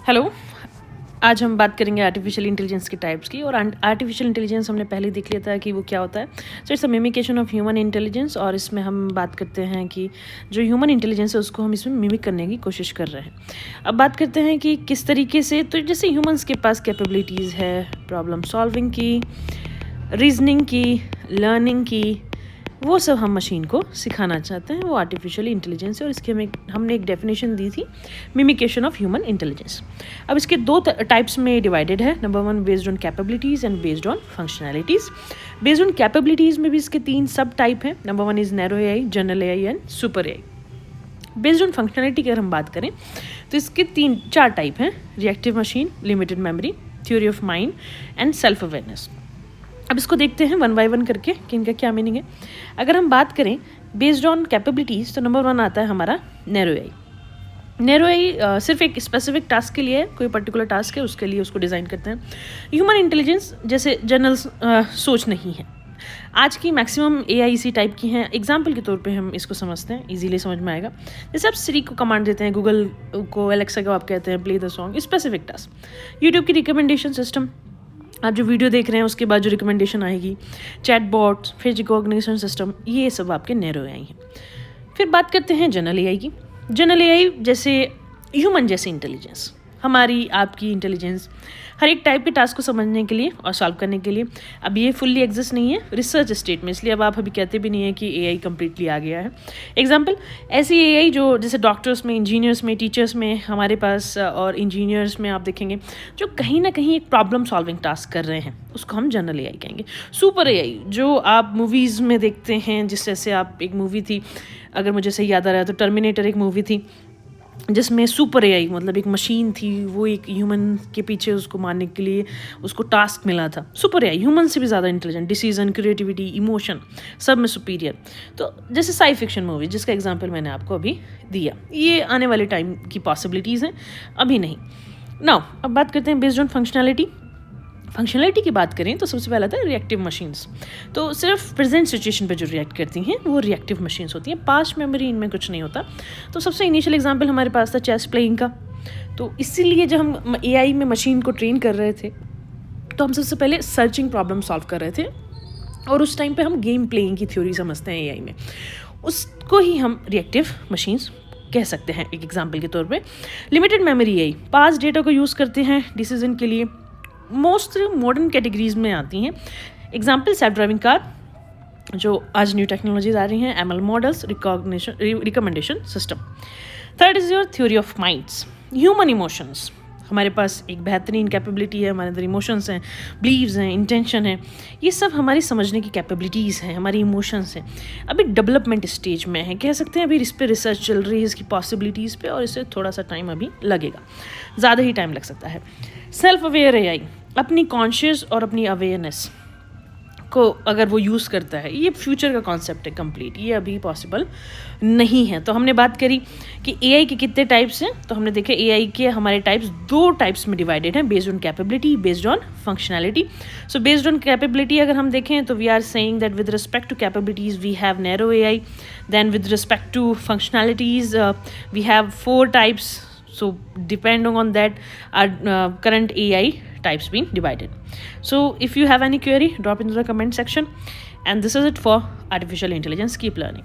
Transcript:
Hello. आज हम बात करेंगे आर्टिफिशियल इंटेलिजेंस के टाइप्स की। और आर्टिफिशियल इंटेलिजेंस हमने पहले देख लिया था कि वो क्या होता है। So it's a mimication of human intelligence. और इसमें हम बात करते हैं कि जो ह्यूमन इंटेलिजेंस है उसको हम इसमें मिमिक करने की कोशिश कर रहे हैं। अब बात करते हैं कि किस तरीके से। तो जैसे ह्यूमंस के पास कैपेबिलिटीज़ है प्रॉब्लम सॉल्विंग की, रीजनिंग की, लर्निंग की, वो सब हम मशीन को सिखाना चाहते हैं। वो आर्टिफिशियल इंटेलिजेंस है और इसकी हमने एक डेफिनेशन दी थी, मिमिकेशन ऑफ ह्यूमन इंटेलिजेंस। अब इसके दो टाइप्स में डिवाइडेड है। Number one based on capabilities and based on functionalities. Based on capabilities में भी इसके 3 सब टाइप हैं। Number one is narrow AI, general AI and super AI. Based on functionality की अगर हम बात करें तो इसके 4 टाइप हैं। Reactive machine, limited memory, theory of mind and self awareness. अब इसको देखते हैं वन बाय वन करके कि इनका क्या मीनिंग है। अगर हम बात करें बेस्ड ऑन कैपेबिलिटीज़ तो नंबर 1 आता है हमारा नैरो एआई। नैरो एआई सिर्फ एक स्पेसिफिक टास्क के लिए है, कोई पर्टिकुलर टास्क है उसके लिए उसको डिज़ाइन करते हैं। ह्यूमन इंटेलिजेंस जैसे जनरल सोच नहीं है। आज की मैक्सिमम एआई इसी टाइप की हैं। एग्जाम्पल के तौर पे हम इसको समझते हैं, इजीली समझ में आएगा। जैसे आप सिरी को कमांड देते हैं, गूगल को, एलेक्सा को आप कहते हैं play the song, specific task. YouTube की रिकमेंडेशन सिस्टम, आप जो वीडियो देख रहे हैं उसके बाद जो रिकमेंडेशन आएगी, chat bots, face recognition system, ये सब आपके नैरो एआई हैं। फिर बात करते हैं जनरल एआई की। जनरल एआई जैसे ह्यूमन जैसे इंटेलिजेंस, हमारी आपकी इंटेलिजेंस हर एक टाइप के टास्क को समझने के लिए और सॉल्व करने के लिए। अब ये फुल्ली एग्जिस्ट नहीं है, रिसर्च स्टेट में, इसलिए अब आप अभी कहते भी नहीं है कि एआई कंप्लीटली आ गया है। एग्जांपल ऐसी एआई जो जैसे डॉक्टर्स में, इंजीनियर्स में, टीचर्स में हमारे पास, और इंजीनियर्स में आप देखेंगे जो कहीं ना कहीं एक प्रॉब्लम सॉल्विंग टास्क कर रहे हैं, उसको हम जनरल एआई कहेंगे। सुपर एआई जो आप मूवीज़ में देखते हैं, जिस जैसे आप एक मूवी थी, अगर मुझे सही याद आ रहा है तो टर्मिनेटर एक मूवी थी जिसमें सुपर एआई मतलब एक मशीन थी, वो एक ह्यूमन के पीछे उसको मारने के लिए उसको टास्क मिला था। सुपर एआई ह्यूमन से भी ज़्यादा इंटेलिजेंट, डिसीजन, क्रिएटिविटी, इमोशन सब में सुपीरियर। तो जैसे साई फिक्शन मूवी जिसका एग्जांपल मैंने आपको अभी दिया, ये आने वाले टाइम की पॉसिबिलिटीज़ हैं, अभी नहीं। नाउ अब बात करते हैं बेस्ड ऑन फंक्शनैलिटी। फंक्शनैलिटी की बात करें तो सबसे पहला था रिएक्टिव मशीन्स। तो सिर्फ प्रेजेंट सिचुएशन पे जो रिएक्ट करती हैं वो रिएक्टिव मशीन्स होती हैं। पास्ट मेमोरी इनमें कुछ नहीं होता। तो सबसे इनिशियल एग्जांपल हमारे पास था चेस प्लेइंग का। तो इसीलिए जब हम एआई में मशीन को ट्रेन कर रहे थे तो हम सबसे पहले सर्चिंग प्रॉब्लम सॉल्व कर रहे थे, और उस टाइम पे हम गेम प्लेइंग की थ्योरी समझते हैं एआई में, उसको ही हम रिएक्टिव मशीन्स कह सकते हैं। एक एग्जाम्पल के तौर पे limited memory AI past data को यूज़ करते हैं डिसीजन के लिए, मोस्ट मॉडर्न कैटेगरीज में आती हैं। एग्जाम्पल सेल्फ ड्राइविंग कार, जो आज न्यू टेक्नोलॉजीज आ रही हैं, ML models, recommendation system. Third is your theory of minds, human emotions. हमारे पास एक बेहतरीन कैपेबिलिटी है, हमारे अंदर इमोशंस हैं, बिलीव्स हैं, इंटेंशन है, ये सब हमारी समझने की कैपेबिलिटीज़ हैं, हमारी इमोशंस हैं। अभी डेवलपमेंट स्टेज में है, कह सकते हैं अभी इस पर रिसर्च चल रही है इसकी पॉसिबिलिटीज़ पे, और इससे थोड़ा सा टाइम अभी लगेगा, ज़्यादा ही टाइम लग सकता है। सेल्फ अवेयर एआई अपनी कॉन्शियस और अपनी अवेयरनेस को अगर वो यूज़ करता है, ये फ्यूचर का कॉन्सेप्ट है कंप्लीट, ये अभी पॉसिबल नहीं है। तो हमने बात करी कि एआई के कितने टाइप्स हैं, तो हमने देखे एआई के हमारे टाइप्स 2 टाइप्स में डिवाइडेड हैं, based on capability, based on functionality. So based on capability अगर हम देखें तो we are saying that with respect to capabilities we have narrow AI, then with respect to functionalities we have 4 types. So depending on that, our current AI types being divided. So if you have any query, drop into the comment section. And this is it for artificial intelligence. Keep learning.